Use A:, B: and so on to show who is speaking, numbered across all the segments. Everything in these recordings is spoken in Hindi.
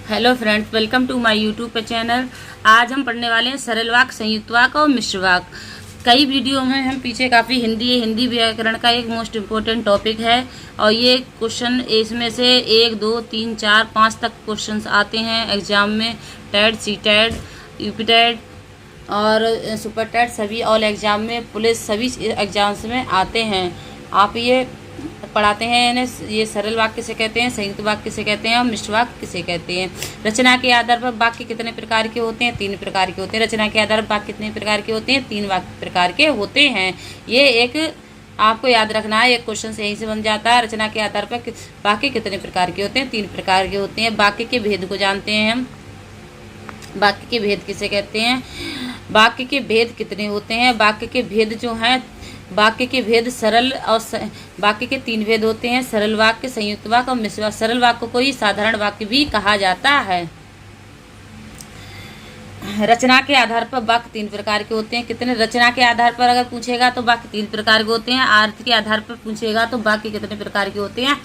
A: Hello friends, welcome to my YouTube channel. आज हम पढ़ने वाले हैं सरल वाक्य, संयुक्त वाक्य और मिश्र वाक्य। कई वीडियो में हम पीछे काफ़ी हिंदी व्याकरण का एक मोस्ट इम्पोर्टेंट टॉपिक है और ये क्वेश्चन इसमें से 1 2 3 4 5 तक क्वेश्चंस आते हैं एग्जाम में। TET, C TET, UP TET और सुपर टेट सभी ऑल एग्जाम में, पुलिस सभी एग्जाम्स में आते हैं। आप ये पढ़ाते हैं इन्हें। ये सरल वाक्य किसे कहते हैं, संयुक्त वाक्य किसे कहते हैं और मिश्र वाक्य किसे कहते हैं। रचना के आधार पर वाक्य कितने प्रकार के होते हैं? 3 प्रकार के होते हैं। रचना के आधार पर वाक्य कितने प्रकार के होते हैं? 3 वाक्य प्रकार के होते हैं। ये एक आपको याद रखना है, एक क्वेश्चन से यहीं से बन जाता है। रचना के आधार पर वाक्य कितने प्रकार के होते हैं? 3 प्रकार के होते हैं। वाक्य के भेद को जानते हैं हम। वाक्य के भेद किसे कहते हैं? वाक्य के भेद कितने होते हैं? वाक्य के भेद जो हैं, वाक्य के भेद सरल और वाक्य के 3 भेद होते हैं: सरल वाक्य, संयुक्त वाक्य और मिश्र वाक्य। सरल वाक्य को ही साधारण वाक्य भी कहा जाता है। रचना के आधार पर वाक्य 3 प्रकार के होते हैं। कितने? रचना के आधार पर अगर पूछेगा तो वाक्य 3 प्रकार के होते हैं। अर्थ के आधार पर पूछेगा तो वाक्य कितने प्रकार के होते हैं?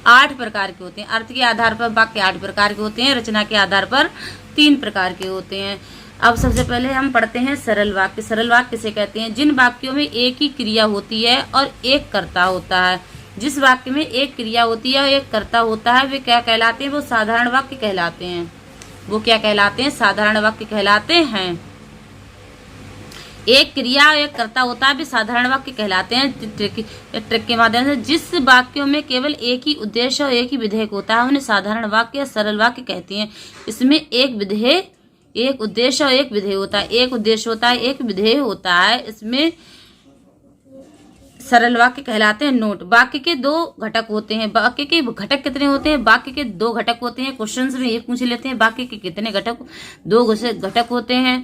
A: 8 प्रकार के होते हैं। अर्थ के आधार पर वाक्य 8 प्रकार के होते हैं। रचना के आधार पर 3 प्रकार के होते हैं। अब सबसे पहले हम पढ़ते हैं सरल वाक्य। सरल वाक्य किसे कहते हैं? जिन वाक्यों में एक ही क्रिया होती है और एक कर्ता होता है। जिस वाक्य में एक क्रिया होती है और एक कर्ता होता है वे क्या कहलाते हैं? वो साधारण वाक्य कहलाते हैं। वो क्या कहलाते हैं? साधारण वाक्य कहलाते हैं। एक क्रिया और एक कर्ता होता है वे साधारण वाक्य कहलाते हैं। ट्रिक के माध्यम से जिस वाक्यों में केवल एक ही उद्देश्य और एक ही विधेयक होता है उन्हें साधारण वाक्य या सरल वाक्य कहते हैं। इसमें एक उद्देश्य और एक विधेय होता है। एक उद्देश्य होता है, एक विधेय होता है, इसमें सरल वाक्य कहलाते हैं। नोट: वाक्य के 2 घटक होते हैं। वाक्य के घटक कितने होते हैं? वाक्य के 2 घटक होते हैं। क्वेश्चंस में ये पूछ लेते हैं वाक्य के कितने घटक? 2 घटक होते हैं,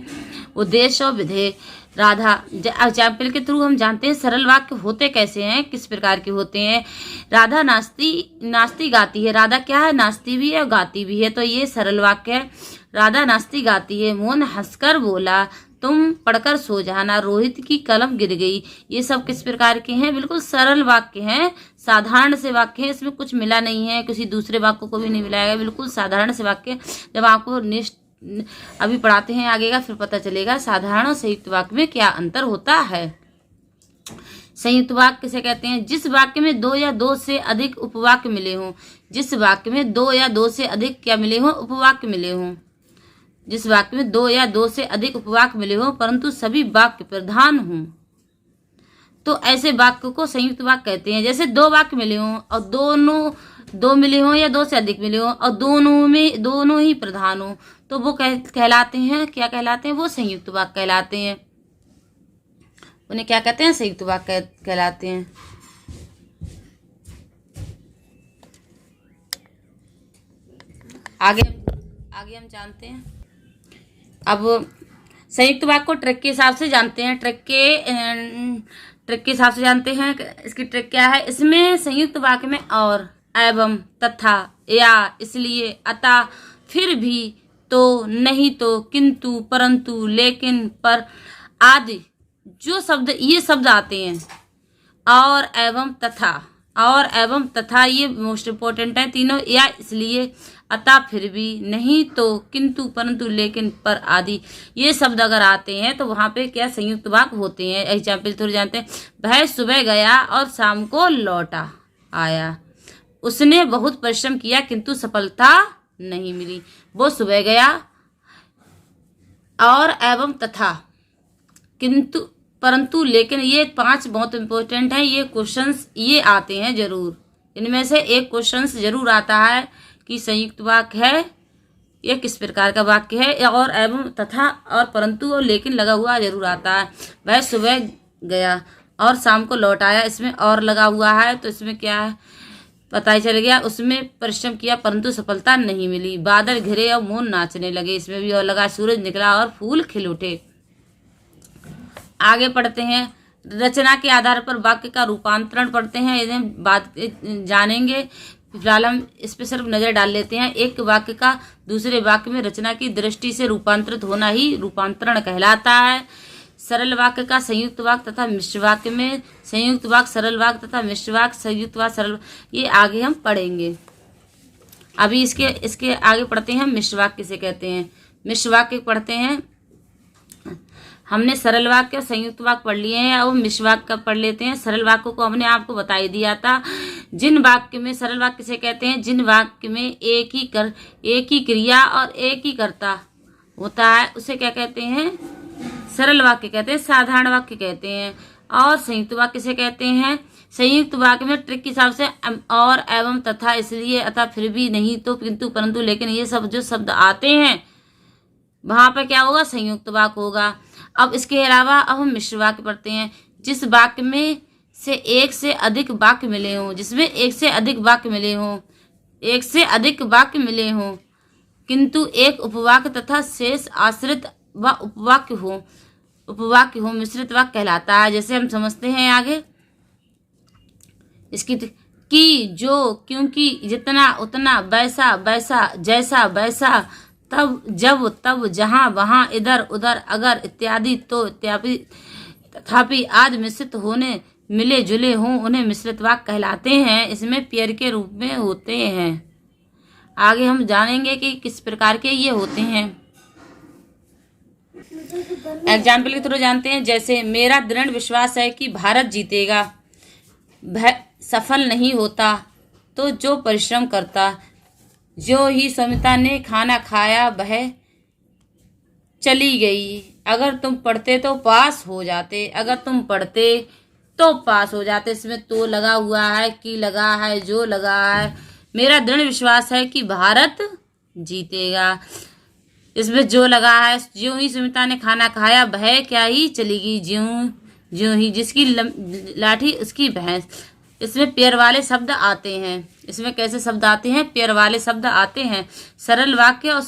A: उद्देश्य और विधेय। राधा एग्जाम्पल के थ्रू हम जानते हैं सरल वाक्य होते कैसे हैं, किस प्रकार के होते हैं। राधा नाचती गाती है। राधा क्या है? नाचती भी है और गाती भी है, तो ये सरल वाक्य है। राधा नाचती गाती है। मोहन हंसकर बोला, तुम पढ़कर सो जाना। रोहित की कलम गिर गई। ये सब किस प्रकार के हैं? बिल्कुल सरल वाक्य हैं, साधारण से वाक्य हैं। इसमें कुछ मिला नहीं है, किसी दूसरे वाक्य को भी नहीं मिलाएगा, बिल्कुल साधारण से वाक्य। जब आपको अभी पढ़ाते हैं आगे का, फिर पता चलेगा साधारण और संयुक्त वाक्य में क्या अंतर होता है। संयुक्त वाक्य किसे कहते हैं? जिस वाक्य में 2 या 2 से अधिक उपवाक्य मिले हों। जिस वाक्य में 2 या 2 से अधिक क्या मिले हों? उपवाक्य मिले हों। जिस वाक्य में 2 या 2 से अधिक उपवाक्य मिले हों परंतु सभी वाक्य प्रधान हों, तो ऐसे वाक्य को संयुक्त वाक्य कहते हैं। जैसे 2 वाक्य मिले हों और दोनों 2 मिले हों या 2 से अधिक मिले हों और दोनों ही प्रधान हों, तो वो कहलाते हैं, क्या कहलाते हैं? वो संयुक्त वाक्य कहलाते हैं। उन्हें क्या कहते हैं? संयुक्त वाक्य कहलाते हैं। आगे हम जानते हैं। अब संयुक्त वाक्य को ट्रिक के हिसाब से जानते हैं। ट्रिक के हिसाब से जानते हैं। इसकी ट्रिक क्या है? इसमें संयुक्त वाक्य में और, एवं, तथा, या, इसलिए, अतः, फिर भी, तो, नहीं तो, किंतु, परंतु, लेकिन, पर आदि जो शब्द, ये शब्द आते हैं। और, एवं, तथा ये मोस्ट इम्पोर्टेंट है तीनों। या, इसलिए, अतः, फिर भी, नहीं तो, किंतु, परंतु, लेकिन, पर आदि ये शब्द अगर आते हैं तो वहां पे क्या संयुक्त वाक्य होते हैं। एग्जाम्पल थोड़ी जानते हैं। वह सुबह गया और शाम को लौटा आया। उसने बहुत परिश्रम किया किंतु सफलता नहीं मिली। वो सुबह गया और, एवं, तथा, किंतु, परंतु, लेकिन, ये 5 बहुत इंपॉर्टेंट हैं। ये क्वेश्चंस ये आते हैं जरूर। इनमें से एक क्वेश्चंस जरूर आता है कि संयुक्त वाक्य है, ये किस प्रकार का वाक्य है। और, एवं, तथा और परंतु और लेकिन लगा हुआ जरूर आता है। वह सुबह गया और शाम को लौट आया, इसमें और लगा हुआ है, तो इसमें क्या है पता ही चल गया। उसमें परिश्रम किया परंतु सफलता नहीं मिली। बादल घिरे और मोर नाचने लगे, इसमें भी और लगा। सूरज निकला और फूल खिल उठे। आगे पढ़ते हैं। रचना के आधार पर वाक्य का रूपांतरण पढ़ते हैं, इन्हें बात जानेंगे। फिलहाल हम इस पर सिर्फ नजर डाल लेते हैं। एक वाक्य का दूसरे वाक्य में रचना की दृष्टि से रूपांतरित होना ही रूपांतरण कहलाता है। सरल वाक्य का संयुक्त वाक्य तथा मिश्र वाक्य में, संयुक्त वाक्य, सरल वाक्य तथा मिश्र वाक्य, संयुक्त वाक्य, सरल, ये आगे हम पढ़ेंगे। अभी इसके इसके आगे पढ़ते हैं हम मिश्र वाक्य किसे कहते हैं। मिश्र वाक्य पढ़ते हैं। हमने सरल वाक्य और संयुक्त वाक्य पढ़ लिए हैं, अब मिश्र वाक्य पढ़ लेते हैं। सरल वाक्य को हमने आपको बता ही दिया था। जिन वाक्य में सरल वाक्य किसे कहते हैं, जिन वाक्य में एक ही क्रिया और एक ही कर्ता होता है उसे क्या कहते हैं, सरल वाक्य कहते हैं, साधारण वाक्य कहते हैं। और संयुक्त वाक्य किसे कहते हैं, संयुक्त वाक्य में ट्रिक के हिसाब से और, एवं, तथा, इसलिए, अतः, फिर भी, नहीं तो, किंतु, परंतु, लेकिन ये सब जो शब्द आते हैं वहां पर क्या होगा, संयुक्त वाक्य होगा। अब इसके अलावा अब हम मिश्र वाक्य पढ़ते हैं। जिस वाक्य में से एक से अधिक वाक्य मिले हों, जिसमें एक से अधिक वाक्य मिले हों, एक से अधिक वाक्य मिले हों, किंतु एक उपवाक्य तथा शेष आश्रित व उपवाक्य हो, मिश्रित वाक्य कहलाता है। जैसे हम समझते हैं आगे इसकी, कि, जो, क्योंकि, जितना, उतना, वैसा वैसा, जैसा वैसा, तब, जब, तब, जहाँ वहाँ, इधर उधर, अगर, इत्यादि, तो, इत्यादि, तथापि आदि मिश्रित होने, मिले जुले हों, उन्हें मिश्रित वाक्य कहलाते हैं। इसमें पेयर के रूप में होते हैं। आगे हम जानेंगे कि किस प्रकार के ये होते हैं। एग्जाम्पल के थ्रू जानते हैं। जैसे, मेरा दृढ़ विश्वास है कि भारत जीतेगा। वह सफल नहीं होता तो जो परिश्रम करता। जो ही समिता ने खाना खाया वह चली गई। अगर तुम पढ़ते तो पास हो जाते, अगर तुम पढ़ते तो पास हो जाते। इसमें तो लगा हुआ है, कि लगा है, जो लगा है। मेरा दृढ़ विश्वास है कि भारत जीतेगा, इसमें जो लगा है। ज्यों ही सुमिता ने खाना खाया वह क्या ही चली गई, ज्यों ही जिसकी लाठी उसकी भैंस। इसमें पेयर वाले शब्द आते हैं। इसमें कैसे शब्द आते हैं, पेयर वाले शब्द आते हैं। सरल वाक्य और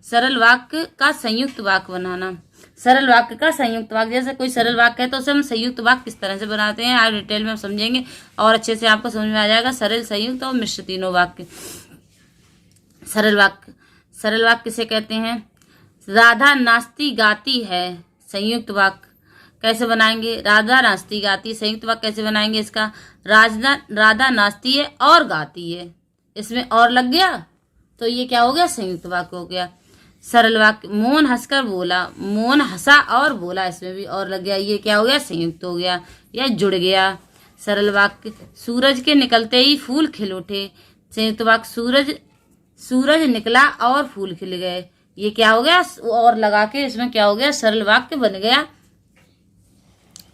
A: सरल वाक्य का संयुक्त वाक्य बनाना। सरल वाक्य का संयुक्त वाक्य, जैसे कोई सरल वाक्य है तो उसे हम संयुक्त वाक्य किस तरह से बनाते हैं, आप डिटेल में हम समझेंगे और अच्छे से आपको समझ में आ जाएगा। सरल, संयुक्त और मिश्र तीनों वाक्य। सरल वाक्य किसे कहते हैं, राधा नाचती गाती है, संयुक्त वाक्य कैसे बनाएंगे, राधा नाचती गाती। संयुक्त वाक्य कैसे बनाएंगे इसका, राधा नाचती है और गाती है, इसमें और लग गया तो ये क्या हो गया, संयुक्त वाक्य हो गया। सरल वाक्य, मोहन हंसकर बोला, मोहन हंसा और बोला, इसमें भी और लग गया, ये क्या हो गया, संयुक्त हो गया या जुड़ गया। सरल वाक्य, सूरज के निकलते ही फूल खिल उठे। संयुक्त वाक्य, सूरज निकला और फूल खिल गए, ये क्या हो गया, और लगा के इसमें क्या हो गया, सरल वाक्य बन गया।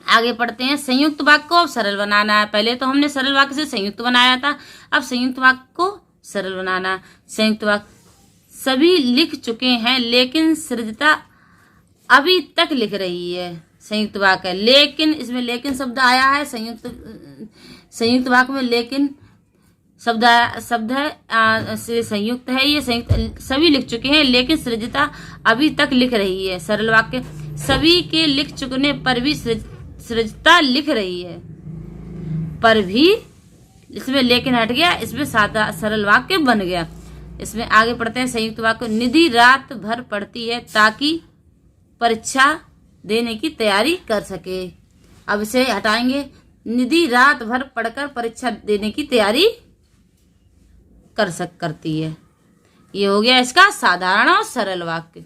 A: आगे पढ़ते हैं। संयुक्त वाक्य को अब सरल बनाना है। पहले तो हमने सरल वाक्य से संयुक्त बनाया था, अब संयुक्त वाक्य को सरल बनाना। संयुक्त वाक्य, सभी लिख चुके हैं लेकिन सृजता अभी तक लिख रही है। संयुक्त वाक्य है, लेकिन, इसमें लेकिन शब्द आया है। संयुक्त वाक्य में लेकिन शब्द है, संयुक्त है ये। संयुक्त, सभी लिख चुके हैं लेकिन सृजता अभी तक लिख रही है। सरल वाक्य, सभी के लिख चुकने पर भी सृजता लिख रही है, पर भी, इसमें लेकिन हट गया, इसमें सादा सरल वाक्य बन गया। इसमें आगे पढ़ते हैं। संयुक्त वाक्य, निधि रात भर पढ़ती है ताकि परीक्षा देने की तैयारी कर सके। अब इसे हटाएंगे, निधि रात भर पढ़कर परीक्षा देने की तैयारी करती है। ये हो गया इसका साधारण और सरल वाक्य।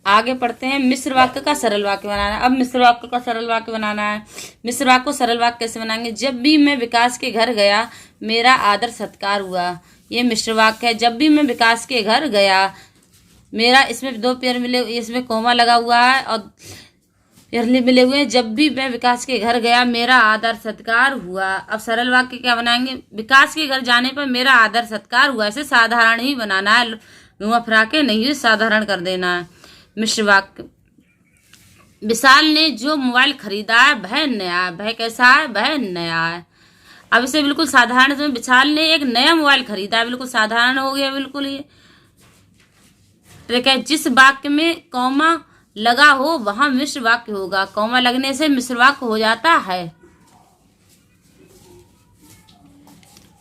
A: आगे पढ़ते हैं। मिश्र वाक्य का सरल वाक्य बनाना है। अब मिश्र वाक्य का सरल वाक्य बनाना है। मिश्र वाक्य को सरल वाक्य कैसे बनाएंगे, जब भी मैं विकास के घर गया मेरा आदर सत्कार हुआ। ये मिश्र वाक्य है। जब भी मैं विकास के घर गया मेरा, इसमें दो पेयर मिले, इसमें कोमा लगा हुआ है और पेयर मिले हुए हैं। जब भी मैं विकास के घर गया मेरा आदर सत्कार हुआ। अब सरल वाक्य क्या बनाएंगे, विकास के घर जाने पर मेरा आदर सत्कार हुआ। ऐसे साधारण ही बनाना है, लुआ फरा के नहीं, साधारण कर देना है। मिश्र वाक्य, विशाल ने जो मोबाइल खरीदा है वह नया है। वह कैसा है, वह नया है। अब इसे बिल्कुल साधारण से, विशाल ने एक नया मोबाइल खरीदा है, बिल्कुल साधारण हो गया, बिल्कुल ये ट्रिक है। जिस वाक्य में कॉमा लगा हो वहां मिश्र वाक्य होगा। कॉमा लगने से मिश्र वाक्य हो जाता है।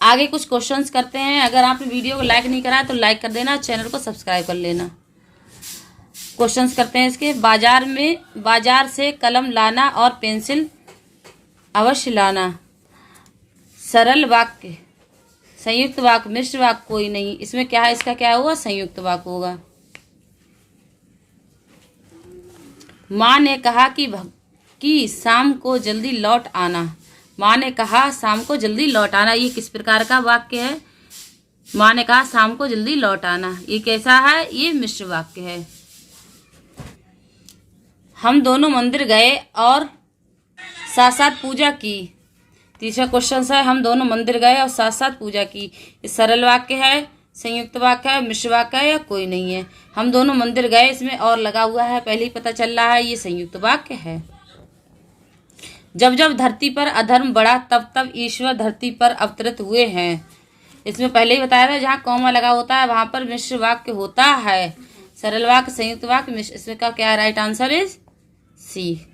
A: आगे कुछ क्वेश्चंस करते हैं। अगर आपने वीडियो को लाइक नहीं करा तो लाइक कर देना, चैनल को सब्सक्राइब कर लेना। क्वेश्चंस करते हैं इसके। बाजार से कलम लाना और पेंसिल अवश्य लाना। सरल वाक्य, संयुक्त वाक्य, मिश्र वाक्य कोई नहीं। इसमें क्या है, इसका क्या होगा, संयुक्त वाक्य होगा। माँ ने कहा कि शाम को जल्दी लौट आना। माँ ने कहा शाम को जल्दी लौट आना, ये किस प्रकार का वाक्य है। माँ ने कहा शाम को जल्दी लौट आना, ये कैसा है, ये मिश्र वाक्य है। हम दोनों मंदिर गए और साथ साथ पूजा की। तीसरा क्वेश्चन है, हम दोनों मंदिर गए और साथ साथ पूजा की। ये सरल वाक्य है, संयुक्त वाक्य है, मिश्र वाक्य है या कोई नहीं है। हम दोनों मंदिर गए, इसमें और लगा हुआ है, पहले ही पता चल रहा है, ये संयुक्त वाक्य है। जब जब धरती पर अधर्म बढ़ा तब तब ईश्वर धरती पर अवतरित हुए हैं। इसमें पहले ही बताया था, जहाँ कॉमा लगा होता है वहां पर मिश्र वाक्य होता है। सरल वाक्य, संयुक्त वाक्य, मिश्र, इसमें का क्या राइट आंसर इज सी।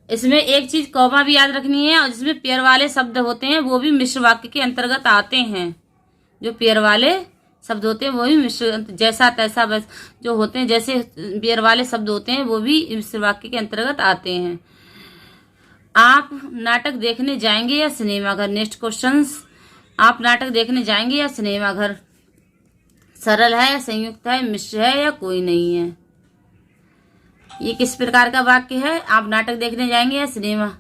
A: इसमें एक चीज कॉमा भी याद रखनी है, और जिसमें पेयर वाले शब्द होते हैं वो भी मिश्र वाक्य के अंतर्गत आते हैं। जो पेयर वाले शब्द होते हैं वो भी मिश्र, जैसा तैसा बस जो होते हैं, जैसे पेयर वाले शब्द होते हैं वो भी मिश्र वाक्य के अंतर्गत आते हैं। आप नाटक देखने जाएंगे या सिनेमा घर। नेक्स्ट क्वेश्चन, आप नाटक देखने जाएंगे या सिनेमा घर। सरल है, संयुक्त है, मिश्र है या कोई नहीं है। ये किस प्रकार का वाक्य है, आप नाटक देखने जाएंगे या सिनेमा,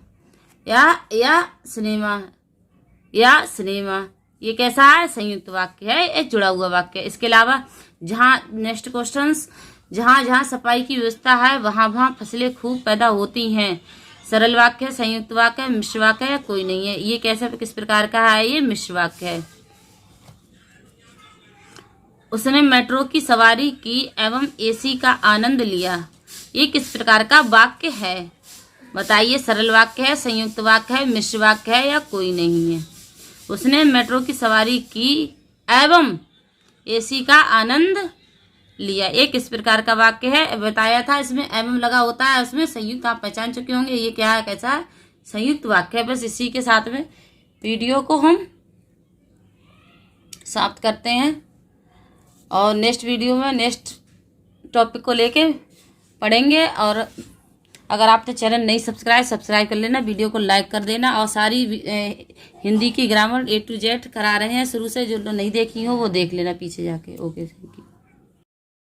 A: या सिनेमा, ये कैसा है, संयुक्त वाक्य है, एक जुड़ा हुआ वाक्य है। इसके अलावा जहाँ नेक्स्ट क्वेश्चन, जहाँ जहाँ सफाई की व्यवस्था है वहाँ वहाँ फसलें खूब पैदा होती हैं। सरल वाक्य है, संयुक्त वाक्य है, मिश्र वाक्य है या कोई नहीं है। ये कैसे किस प्रकार का है, ये मिश्र वाक्य है। उसने मेट्रो की सवारी की एवं एसी का आनंद लिया, ये किस प्रकार का वाक्य है, बताइए। सरल वाक्य है, संयुक्त वाक्य है, मिश्र वाक्य है या कोई नहीं है। उसने मेट्रो की सवारी की एवं एसी का आनंद लिया, ये किस प्रकार का वाक्य है, बताया था। इसमें एवं लगा होता है, उसमें संयुक्त आप पहचान चुके होंगे, ये क्या है, कैसा है, संयुक्त वाक्य है। बस इसी के साथ में वीडियो को हम समाप्त करते हैं, और नेक्स्ट वीडियो में नेक्स्ट टॉपिक को लेके पढ़ेंगे। और अगर आपने चैनल नहीं सब्सक्राइब कर लेना, वीडियो को लाइक कर देना, और सारी हिंदी की ग्रामर A to Z करा रहे हैं शुरू से, जो नहीं देखी हो वो देख लेना पीछे जाके। Okay, thank you.